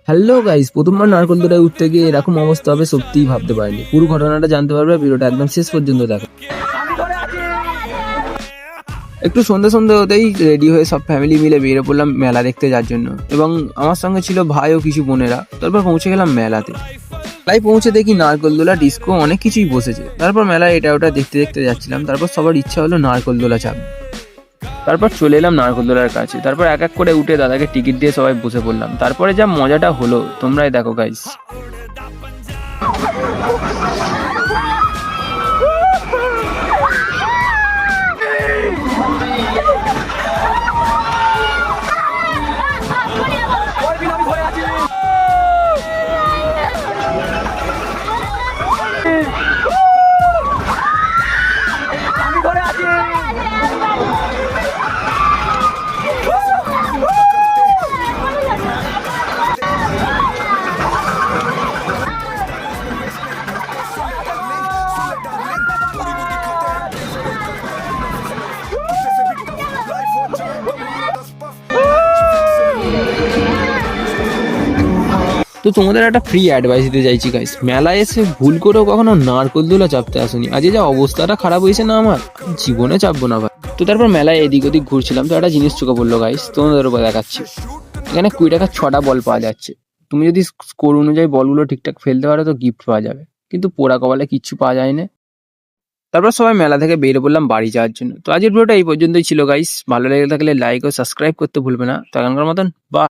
Hello guys, প্রথমবার নারকোল দোলায় উঠতে গিয়ে এরকম অবস্থা হবে সত্যিই ভাবতে পারিনি। পুরো ঘটনাটা জানতে পারবে ভিডিওটা একদম শেষ পর্যন্ত দেখো। একটু সন্ধ্যে সন্ধ্যে হতেই রেডি হয়ে সব ফ্যামিলি মিলে বেরিয়ে পড়লাম মেলা দেখতে যাওয়ার জন্য, এবং আমার সঙ্গে ছিল ভাই ও কিছু বোনেরা। তারপর পৌঁছে গেলাম মেলাতে। মেলায় পৌঁছে দেখি নারকোল দোলা, ডিস্কো অনেক কিছুই বসেছে। তারপর মেলায় এটা ওটা দেখতে দেখতে যাচ্ছিলাম। তারপর সবার ইচ্ছা হলো নারকোল দোলা চাপবে। তারপর চলে এলাম নারকোলদোলার কাছে। তারপর এক এক করে উঠে দাদাকে টিকিট দিয়ে সবাই বসে পড়লাম। তারপরে যা মজাটা হলো তোমরাই দেখো গাইস। তো তোমাদের একটা ফ্রি অ্যাডভাইস দিতে চাইছি গাইস, মেলায় এসে ভুল করেও কখনো নারকোলদোলা চাপতে আসুনি। আজ যা অবস্থাটা খারাপ হয়েছে না আমার, জীবনে চাপবো না ভাই। তো তারপর মেলায় এদিক ওদিক ঘুরছিলাম, তো একটা জিনিস চোখে পড়লো গাইস, তোমাদের উপর দেখাচ্ছি। এখানে 20 টাকার 6টা বল পাওয়া যাচ্ছে। তুমি যদি স্কোর অনুযায়ী বলগুলো ঠিকঠাক ফেলতে পারো তো গিফট পাওয়া যাবে, কিন্তু পোড়া কপালে কিচ্ছু পাওয়া যায় না। তারপর সবাই মেলা থেকে বেরিয়ে পড়লাম বাড়ি যাওয়ার জন্য। তো আজকের ভিডিওটা এই পর্যন্তই ছিল গাইস। ভালো লেগে থাকলে লাইক ও সাবস্ক্রাইব করতে ভুলবে না। তো এখনকার মতন বা